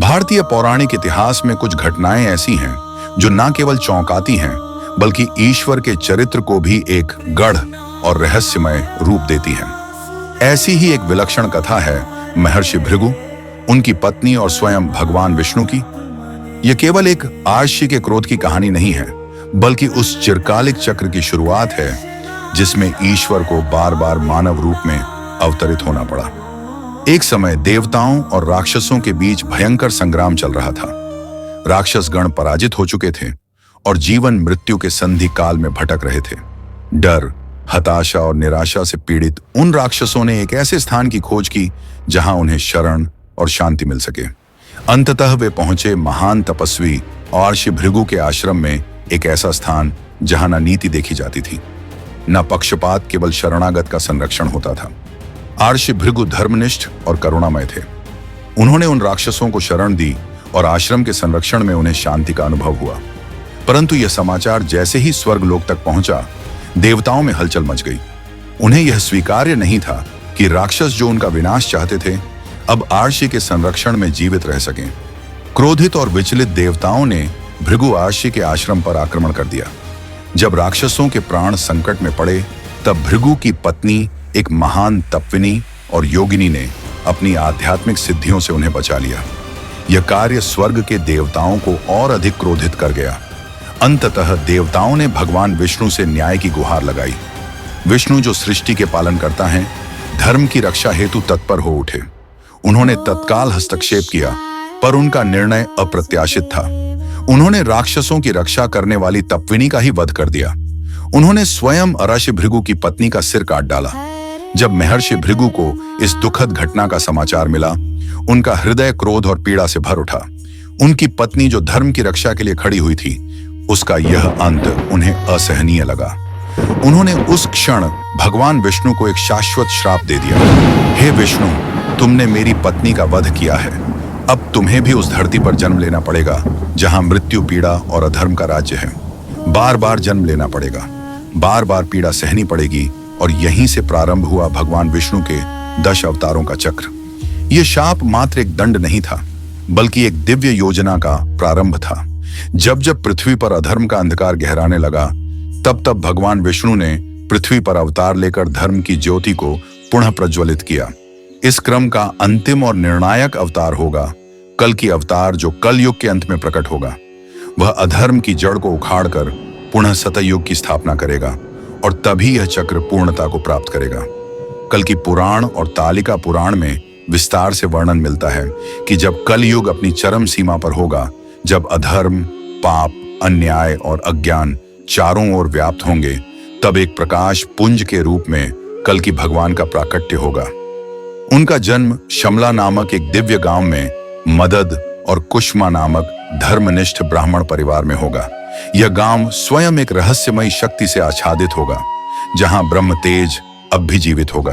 भारतीय पौराणिक इतिहास में कुछ घटनाएं ऐसी हैं जो न केवल चौंकाती हैं बल्कि ईश्वर के चरित्र को भी एक गढ़ और रहस्यमय रूप देती हैं। ऐसी ही एक विलक्षण कथा है महर्षि भृगु, उनकी पत्नी और स्वयं भगवान विष्णु की। यह केवल एक आर्षि के क्रोध की कहानी नहीं है, बल्कि उस चिरकालिक चक्र की शुरुआत है जिसमें ईश्वर को बार बार मानव रूप में अवतरित होना पड़ा। एक समय देवताओं और राक्षसों के बीच भयंकर संग्राम चल रहा था। राक्षस गण पराजित हो चुके थे और जीवन मृत्यु के संधि काल में भटक रहे थे। डर, हताशा और निराशा से पीड़ित उन राक्षसों ने एक ऐसे स्थान की खोज की जहां उन्हें शरण और शांति मिल सके। अंततः वे पहुंचे महान तपस्वी आर्षि भृगु के आश्रम में, एक ऐसा स्थान जहां न नीति देखी जाती थी, न पक्षपात, केवल शरणागत का संरक्षण होता था। आर्षि भृगु धर्मनिष्ठ और करुणामय थे। उन्होंने उन राक्षसों को शरण दी और आश्रम के संरक्षण में उन्हें शांति का अनुभव हुआ। परंतु यह समाचार जैसे ही स्वर्गलोक तक पहुंचा, देवताओं में हलचल मच गई। उन्हें यह स्वीकार्य नहीं था कि राक्षस जो उनका विनाश चाहते थे अब आर्षि के संरक्षण में जीवित रह सकें। क्रोधित और विचलित देवताओं ने भृगु आर्षि के आश्रम पर आक्रमण कर दिया। जब राक्षसों के प्राण संकट में पड़े, तब भृगु की पत्नी, एक महान तपस्विनी और योगिनी ने अपनी आध्यात्मिक सिद्धियों से उन्हें बचा लिया। यह कार्य स्वर्ग के देवताओं को और अधिक क्रोधित कर गया। अंततः देवताओं ने भगवान विष्णु से न्याय की गुहार लगाई। विष्णु जो सृष्टि के पालन करता है, धर्म की रक्षा हेतु तत्पर हो उठे। उन्होंने तत्काल हस्तक्षेप किया, पर उनका निर्णय अप्रत्याशित था। उन्होंने राक्षसों की रक्षा करने वाली तपस्विनी का ही वध कर दिया। उन्होंने स्वयं आर्षि भृगु की पत्नी का सिर काट डाला। जब महर्षि भृगु को इस दुखद घटना का समाचार मिला, उनका हृदय क्रोध और पीड़ा से भर उठा। उनकी पत्नी जो धर्म की रक्षा के लिए खड़ी हुई थी, उसका यह अंत उन्हें असहनीय लगा। उन्होंने उस क्षण भगवान विष्णु को एक शाश्वत श्राप दे दिया। हे विष्णु, तुमने मेरी पत्नी का वध किया है। अब तुम्हें भी उस धरती पर जन्म लेना पड़ेगा जहां मृत्यु, पीड़ा और अधर्म का राज्य है। बार बार जन्म लेना पड़ेगा, बार बार पीड़ा सहनी पड़ेगी, और यहीं से प्रारंभ हुआ भगवान विष्णु के 10 अवतारों का चक्र। यह शाप मात्र एक दंड नहीं था, बल्कि एक दिव्य योजना का प्रारंभ था। जब जब पृथ्वी पर अधर्म का अंधकार गहराने लगा, तब तब भगवान विष्णु ने पृथ्वी पर अवतार लेकर धर्म की ज्योति को पुनः प्रज्वलित किया। इस क्रम का अंतिम और निर्णायक अवतार होगा कल की अवतार, जो कल युग के अंत में प्रकट होगा। वह अधर्म की जड़ को उखाड़कर पुनः सतयुग की स्थापना करेगा, और तभी यह चक्र पूर्णता को प्राप्त करेगा। कल की पुराण और तालिका पुराण में विस्तार से वर्णन मिलता है कि जब कल युग अपनी चरम सीमा पर होगा, जब अधर्म, पाप, अन्याय और अज्ञान चारों ओर व्याप्त होंगे, तब एक प्रकाश पुंज के रूप में कल की भगवान का प्राकट्य होगा। उनका जन्म शमला नामक एक दिव्य गांव में मदद और कुष्मा नामक धर्मनिष्ठ ब्राह्मण परिवार में होगा। यह गांव स्वयं एक रहस्यमयी शक्ति से आच्छादित होगा, जहां ब्रह्म तेज अब भी जीवित होगा।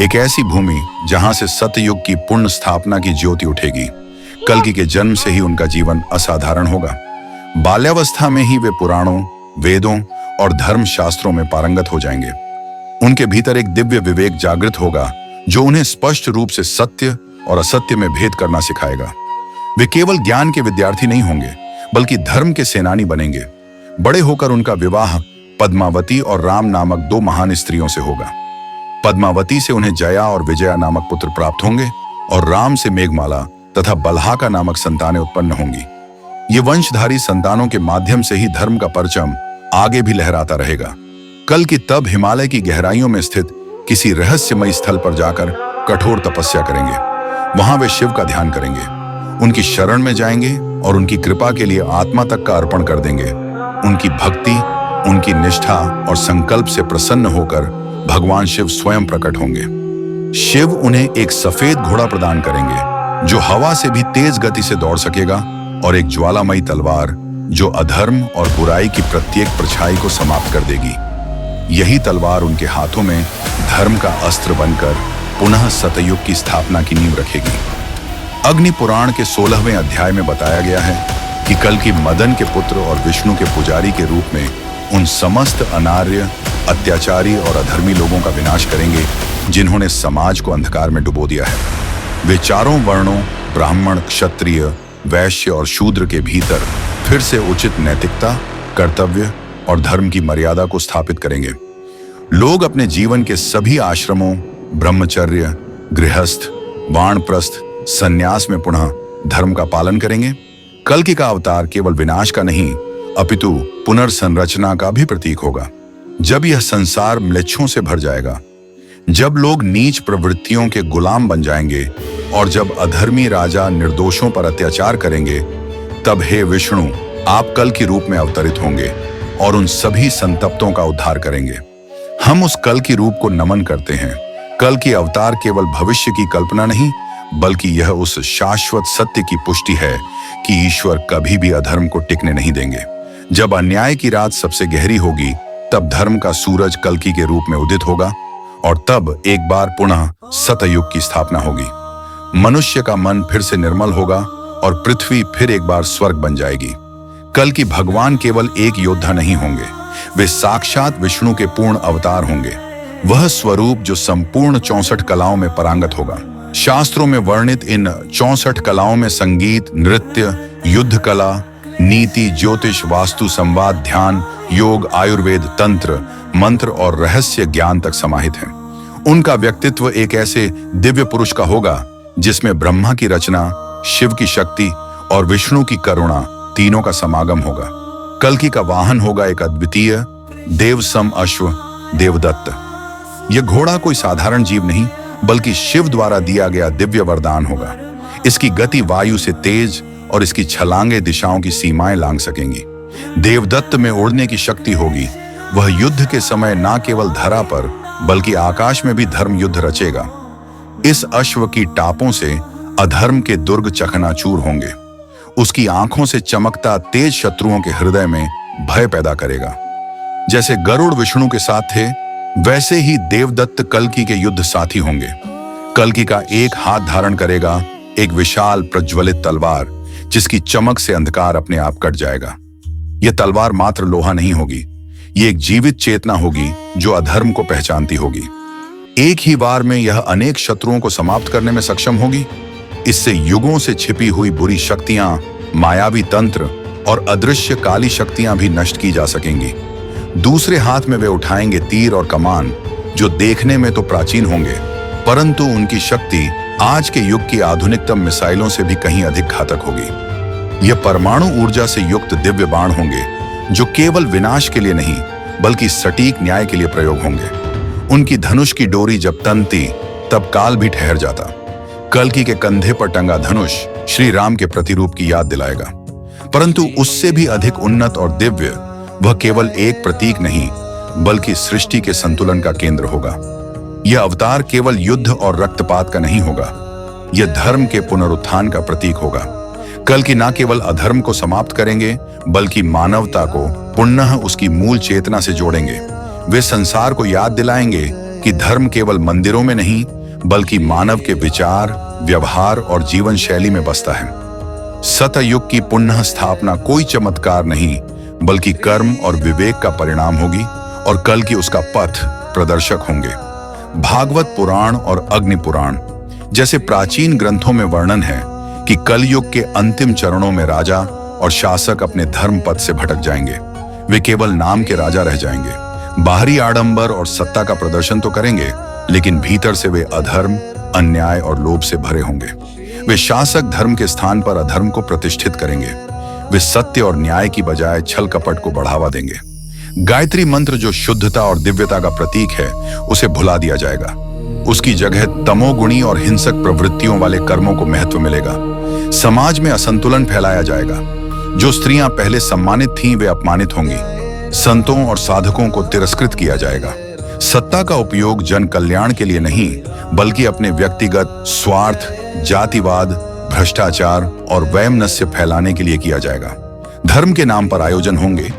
एक ऐसी भूमि जहां से सतयुग की पुण्य स्थापना की ज्योति उठेगी। कल्कि के जन्म से ही उनका जीवन असाधारण होगा। बाल्यावस्था में ही वे पुराणों, वेदों और धर्म शास्त्रों में पारंगत हो जाएंगे। उनके भीतर एक दिव्य विवेक जागृत होगा, जो उन्हें स्पष्ट रूप से सत्य और असत्य में भेद करना सिखाएगा। वे केवल ज्ञान के विद्यार्थी नहीं होंगे, बल्कि धर्म के सेनानी बनेंगे। बड़े होकर उनका विवाह पद्मावती और राम नामक 2 महान स्त्रियों से होगा। पद्मावती से उन्हें जया और विजया नामक पुत्र प्राप्त होंगे, और राम से मेघमाला तथा बल्हाका नामक संतानें उत्पन्न होंगी। ये वंशधारी संतानों के माध्यम से ही धर्म का परचम आगे भी लहराता रहेगा। कल की तब हिमालय की गहराइयों में स्थित किसी रहस्यमय स्थल पर जाकर कठोर तपस्या करेंगे। वहां वे शिव का ध्यान करेंगे, उनकी शरण में जाएंगे और उनकी कृपा के लिए आत्मा तक का अर्पण कर देंगे। उनकी भक्ति, उनकी निष्ठा और संकल्प से प्रसन्न होकर भगवान शिव स्वयं प्रकट होंगे। शिव उन्हें एक सफेद घोड़ा प्रदान करेंगे, जो हवा से भी तेज गति से दौड़ सकेगा, और एक ज्वालामयी तलवार, जो अधर्म और बुराई की प्रत्येक परछाई को समाप्त कर देगी। यही तलवार उनके हाथों में धर्म का अस्त्र बनकर पुनः सतयुग की स्थापना की नींव रखेगी। अग्नि पुराण के 16वें अध्याय में बताया गया है कि कल की मदन के पुत्र और विष्णु के पुजारी के रूप में उन समस्त अनार्य, अत्याचारी और अधर्मी लोगों का विनाश करेंगे जिन्होंने समाज को अंधकार में डुबो दिया है। वे चारों वर्णों ब्राह्मण, क्षत्रिय, वैश्य और शूद्र के भीतर फिर से उचित नैतिकता, कर्तव्य और धर्म की मर्यादा को स्थापित करेंगे। लोग अपने जीवन के सभी आश्रमों, ब्रह्मचर्य, गृहस्थ, वानप्रस्थ, संन्यास में पुनः धर्म का पालन करेंगे। कल्कि का अवतार केवल विनाश का नहीं, अपितु पुनर्संरचना का भी प्रतीक होगा। जब यह संसार म्लेच्छों से भर जाएगा, जब लोग नीच प्रवृत्तियों के गुलाम बन जाएंगे और जब अधर्मी राजा निर्दोषों पर अत्याचार करेंगे, तब हे विष्णु, आप कल के रूप में अवतरित होंगे और उन सभी संतप्तों का उद्धार करेंगे। हम उस कल की रूप को नमन करते हैं। कल की अवतार केवल भविष्य की कल्पना नहीं, बल्कि यह उस शाश्वत सत्य की पुष्टि है कि ईश्वर कभी भी अधर्म को टिकने नहीं देंगे। जब अन्याय की रात सबसे गहरी होगी, तब धर्म का सूरज कल्कि के रूप में उदित होगा और तब एक बार पुनः सतयुग की स्थापना होगी। मनुष्य का मन फिर से निर्मल होगा और पृथ्वी फिर एक बार स्वर्ग बन जाएगी। कल्कि भगवान केवल एक योद्धा नहीं होंगे, वे साक्षात विष्णु के पूर्ण अवतार होंगे। वह स्वरूप जो संपूर्ण 64 कलाओं में पारंगत होगा। शास्त्रों में वर्णित इन 64 कलाओं में संगीत, नृत्य, युद्ध कला, नीति, ज्योतिष, वास्तु, संवाद, ध्यान, योग, आयुर्वेद, तंत्र, मंत्र और रहस्य ज्ञान तक समाहित हैं। उनका व्यक्तित्व एक ऐसे दिव्य पुरुष का होगा जिसमें ब्रह्मा की रचना, शिव की शक्ति और विष्णु की करुणा तीनों का समागम होगा। कल्कि का वाहन होगा एक अद्वितीय देवसम अश्व, देवदत्त। यह घोड़ा कोई साधारण जीव नहीं, बल्कि शिव द्वारा दिया गया दिव्य वरदान होगा। इसकी गति वायु से तेज और इसकी छलांगे दिशाओं की सीमाएं लांघ सकेंगी। देवदत्त में उड़ने की शक्ति होगी। वह युद्ध के समय न केवल धरा पर बल्कि आकाश में भी धर्म युद्ध रचेगा। इस अश्व की टापों से अधर्म के दुर्ग चकनाचूर होंगे। उसकी आंखों से चमकता तेज शत्रुओं के हृदय में भय पैदा करेगा। जैसे गरुड़ विष्णु के साथ थे, वैसे ही देवदत्त कल्कि के युद्ध साथी होंगे। कल्कि का एक हाथ धारण करेगा एक विशाल प्रज्वलित तलवार, जिसकी चमक से अंधकार अपने आप कट जाएगा। यह तलवार मात्र लोहा नहीं होगी, ये एक जीवित चेतना होगी जो अधर्म को पहचानती होगी। एक ही बार में यह अनेक शत्रुओं को समाप्त करने में सक्षम होगी। इससे युगों से छिपी हुई बुरी शक्तियां, मायावी तंत्र और अदृश्य काली शक्तियां भी नष्ट की जा सकेंगी। दूसरे हाथ में वे उठाएंगे तीर और कमान, जो देखने में तो प्राचीन होंगे, परंतु उनकी शक्ति आज के युग की आधुनिकतम मिसाइलों से भी कहीं अधिक घातक होगी। यह परमाणु ऊर्जा से युक्त दिव्य बाण होंगे, जो केवल विनाश के लिए नहीं, बल्कि सटीक न्याय के लिए प्रयोग होंगे। उनकी धनुष की डोरी जब तनती, तब काल भी ठहर जाता। कल्कि के कंधे पर टंगा धनुष श्री राम के प्रतिरूप की याद दिलाएगा, परंतु उससे भी अधिक उन्नत और दिव्य। वह केवल एक प्रतीक नहीं, बल्कि सृष्टि के संतुलन का केंद्र होगा। यह अवतार केवल युद्ध और रक्तपात का नहीं होगा, यह धर्म के पुनरुत्थान का प्रतीक होगा। कल्कि न केवल अधर्म को समाप्त करेंगे, बल्कि मानवता को पुनः उसकी मूल चेतना से जोड़ेंगे। वे संसार को याद दिलाएंगे कि धर्म केवल मंदिरों में नहीं, बल्कि मानव के विचार, व्यवहार और जीवन शैली में बसता है। सतयुग की पुनः स्थापना कोई चमत्कार नहीं, बल्कि कर्म और विवेक का परिणाम होगी और कल्कि उसका पथ प्रदर्शक होंगे। भागवत पुराण और अग्नि पुराण जैसे प्राचीन ग्रंथों में वर्णन है कि कलयुग के अंतिम चरणों में राजा और शासक अपने धर्म पथ से भटक जाएंगे। वे केवल नाम के राजा रह जाएंगे। बाहरी आडंबर और सत्ता का प्रदर्शन तो करेंगे, लेकिन भीतर से वे अधर्म, अन्याय और लोभ से भरे होंगे। वे शासक धर्म के स्थान पर अधर्म को प्रतिष्ठित करेंगे। वे सत्य और न्याय की बजाय छल कपट को बढ़ावा देंगे। गायत्री मंत्र जो शुद्धता और दिव्यता का प्रतीक है, उसे भुला दिया जाएगा। उसकी जगह तमोगुणी और हिंसक प्रवृत्तियों वाले कर्मों को महत्व मिलेगा। समाज में असंतुलन फैलाया जाएगा। जो स्त्रियां पहले सम्मानित थीं, वे अपमानित होंगी। संतों और साधकों को तिरस्कृत किया जाएगा। सत्ता का उपयोग जन कल्याण के लिए नहीं, बल्कि अपने व्यक्तिगत स्वार्थ, जातिवाद, भ्रष्टाचार और वैमनस्य फैलाने के लिए किया जाएगा। धर्म के नाम पर आयोजन होंगे,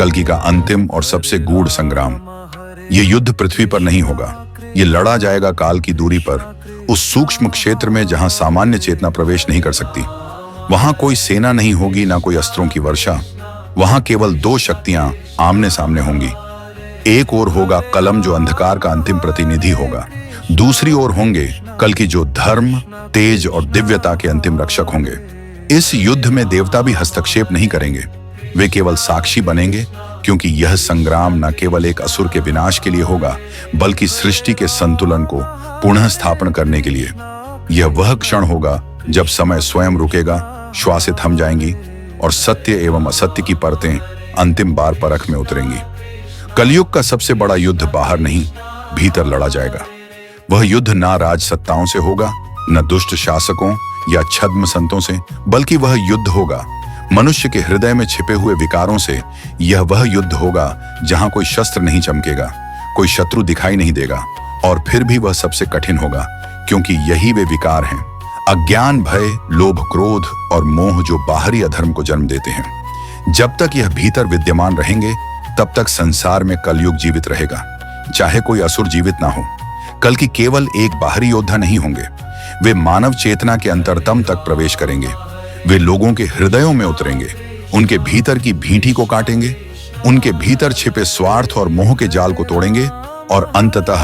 कल्कि का अंतिम और सबसे गूढ़ संग्राम। ये युद्ध पृथ्वी पर नहीं होगा, ये लड़ा जाएगा काल की दूरी पर, उस सूक्ष्म क्षेत्र में जहां सामान्य चेतना प्रवेश नहीं कर सकती। वहां कोई सेना नहीं होगी, ना कोई अस्त्रों की वर्षा। वहां केवल दो शक्तियां आमने सामने होंगी। एक ओर होगा कलम, जो अंधकार का अंतिम प्रतिनिधि होगा। दूसरी ओर होंगे कल्कि, जो धर्म, तेज और दिव्यता के अंतिम रक्षक होंगे। इस युद्ध में देवता भी हस्तक्षेप नहीं करेंगे, वे केवल साक्षी बनेंगे, क्योंकि यह संग्राम न केवल एक असुर के विनाश के लिए होगा, बल्कि सृष्टि के संतुलन को पुनः स्थापन करने के लिए। यह वह क्षण होगा जब समय स्वयं रुकेगा, श्वासें थम जाएंगी और सत्य एवं असत्य की परतें अंतिम बार परख में उतरेंगी। कलयुग का सबसे बड़ा युद्ध बाहर नहीं, भीतर लड़ा जाएगा। वह युद्ध ना राज सत्ताओं से होगा, न दुष्ट शासकों या छद्म संतों से, बल्कि वह युद्ध होगा मनुष्य के हृदय में छिपे हुए विकारों से। यह वह युद्ध होगा जहां कोई शस्त्र नहीं चमकेगा, कोई शत्रु दिखाई नहीं देगा, और फिर भी वह सबसे कठिन होगा, क्योंकि यही वे विकार हैं, अज्ञान, भय, लोभ, क्रोध और मोह, जो बाहरी अधर्म को जन्म देते हैं। जब तक यह भीतर विद्यमान रहेंगे, तब तक संसार में कलयुग जीवित रहेगा, चाहे कोई असुर जीवित ना हो। कल की केवल एक बाहरी योद्धा नहीं होंगे, वे मानव चेतना के अंतरतम तक प्रवेश करेंगे। वे लोगों के हृदयों में उतरेंगे, उनके भीतर की भींठी को काटेंगे, उनके भीतर छिपे स्वार्थ और मोह के जाल को तोड़ेंगे, और अंततः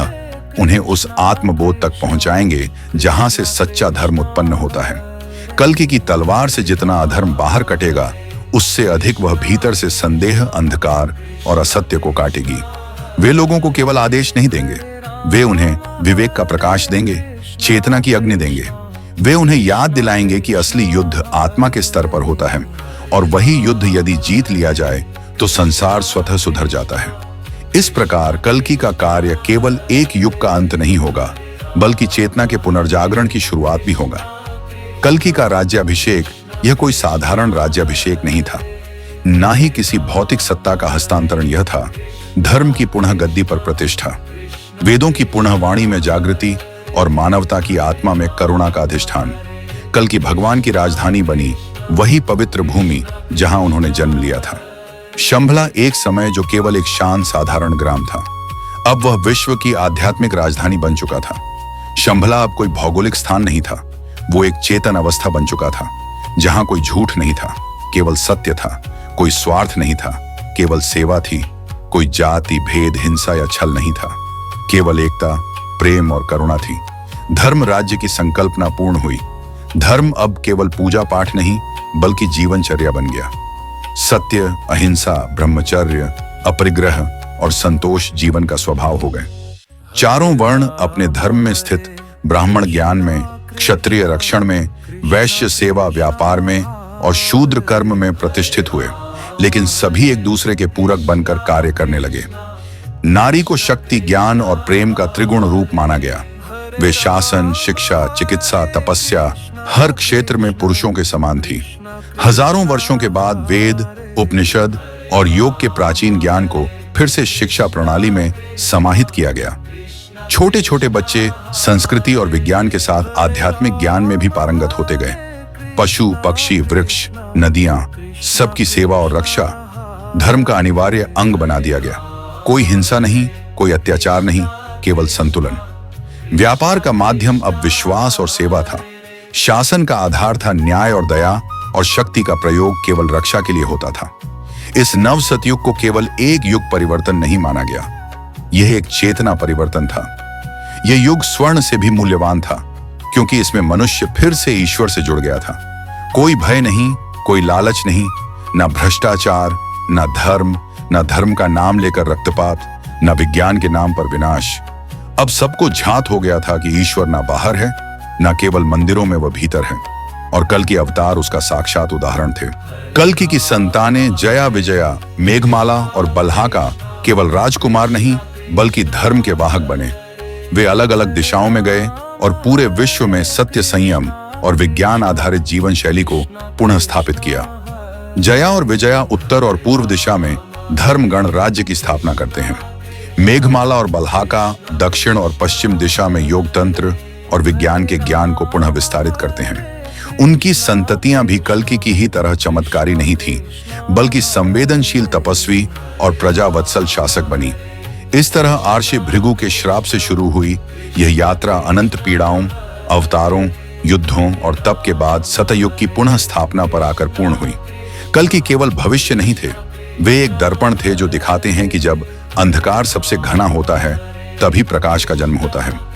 उन्हें उस आत्मबोध तक पहुंचाएंगे जहां से सच्चा धर्म उत्पन्न होता है। कल्कि की तलवार से जितना अधर्म बाहर कटेगा, उससे अधिक वह भीतर से संदेह, अंधकार और असत्य को काटेगी। वे लोगों को केवल आदेश नहीं देंगे, वे उन्हें विवेक का प्रकाश देंगे, चेतना की अग्नि देंगे। वे उन्हें याद दिलाएंगे कि असली युद्ध आत्मा के स्तर पर होता है, और वही युद्ध यदि जीत लिया जाए तो संसार स्वतः सुधर जाता है। इस प्रकार कल्कि का कार्य केवल एक युग का अंत नहीं होगा, बल्कि चेतना के पुनर्जागरण की शुरुआत भी होगा। कल्कि का राज्याभिषेक यह कोई साधारण राज्याभिषेक नहीं था, ना ही किसी भौतिक सत्ता का हस्तांतरण। यह था धर्म की पुनः गद्दी पर प्रतिष्ठा, वेदों की पुनः वाणी में जागृति और मानवता की आत्मा में करुणा का अधिष्ठान। कल्कि भगवान की राजधानी बनी वही पवित्र भूमि जहां उन्होंने जन्म लिया था। शंभला एक समय जो केवल एक शांत साधारण ग्राम था, अब वह विश्व की आध्यात्मिक राजधानी बन चुका था। शंभला अब कोई भौगोलिक स्थान नहीं था, वो एक चेतन अवस्था बन चुका था, जहां कोई झूठ नहीं था, केवल सत्य था, कोई स्वार्थ नहीं था, केवल सेवा थी, कोई जाति, भेद, हिंसा या छल नहीं था, केवल एकता, प्रेम और करुणा थी। धर्म राज्य की संकल्पना पूर्ण हुई। धर्म अब केवल पूजा पाठ नहीं, बल्कि जीवनचर्या बन गया। सत्य, अहिंसा, ब्रह्मचर्य, अपरिग्रह और संतोष जीवन का स्वभाव हो गए। चारों वर्ण अपने धर्म में स्थित, ब्राह्मण ज्ञान में, क्षत्रिय रक्षण में, वैश्य सेवा व्यापार में और शूद्र कर्म में प्रतिष्ठित हुए, लेकिन सभी एक दूसरे के पूरक बनकर कार्य करने लगे। नारी को शक्ति, ज्ञान और प्रेम का त्रिगुण रूप माना गया। वे शासन, शिक्षा, चिकित्सा, तपस्या हर क्षेत्र में पुरुषों के समान थी। हजारों वर्षों के बाद वेद, उपनिषद और योग के प्राचीन ज्ञान को फिर से शिक्षा प्रणाली में समाहित किया गया। छोटे छोटे बच्चे संस्कृति और विज्ञान के साथ आध्यात्मिक ज्ञान में भी पारंगत होते गए। पशु, पक्षी, वृक्ष, नदियां, सबकी सेवा और रक्षा धर्म का अनिवार्य अंग बना दिया गया। कोई हिंसा नहीं, कोई अत्याचार नहीं, केवल संतुलन। व्यापार का माध्यम अब विश्वास और सेवा था। शासन का आधार था न्याय और दया, और शक्ति का प्रयोग केवल रक्षा के लिए होता था। इस नव सतयुग को केवल एक युग परिवर्तन नहीं माना गया, यह एक चेतना परिवर्तन था। यह युग स्वर्ण से भी मूल्यवान था, क्योंकि इसमें मनुष्य फिर से ईश्वर से जुड़ गया था। कोई भय नहीं, कोई लालच नहीं, न भ्रष्टाचार, न धर्म, न धर्म का नाम लेकर रक्तपात, न विज्ञान के नाम पर विनाश। अब सबको झांत हो गया था कि ईश्वर ना बाहर है, न केवल मंदिरों में वह भीतर है, और कल्कि अवतार उसका साक्षात उदाहरण थे। कल्कि की संतानें जया, विजया, मेघमाला और बल्हाका केवल राजकुमार नहीं, बल्कि धर्म के वाहक बने। वे अलग अलग दिशाओं में गए और पूरे विश्व में सत्य, संयम और विज्ञान आधारित जीवन शैली को पुनः स्थापित किया। जया और विजया उत्तर और पूर्व दिशा में धर्मगण राज्य की स्थापना करते हैं। मेघमाला और बल्हाका दक्षिण और पश्चिम दिशा में योग तंत्र और विज्ञान के ज्ञान को पुनः विस्तारित करते हैं। उनकी संततियां भी कल्कि की ही तरह चमत्कारी नहीं थीं, बल्कि संवेदनशील तपस्वी और प्रजावत्सल शासक बनी। इस तरह आर्षि भृगु के श्राप से शुरू हुई यह यात्रा अनंत पीड़ाओं, अवतारों, युद्धों और तप के बाद सतयुग की पुनः स्थापना पर आकर पूर्ण हुई। कल्कि केवल भविष्य नहीं थे, वे एक दर्पण थे जो दिखाते हैं कि जब अंधकार सबसे घना होता है तभी प्रकाश का जन्म होता है।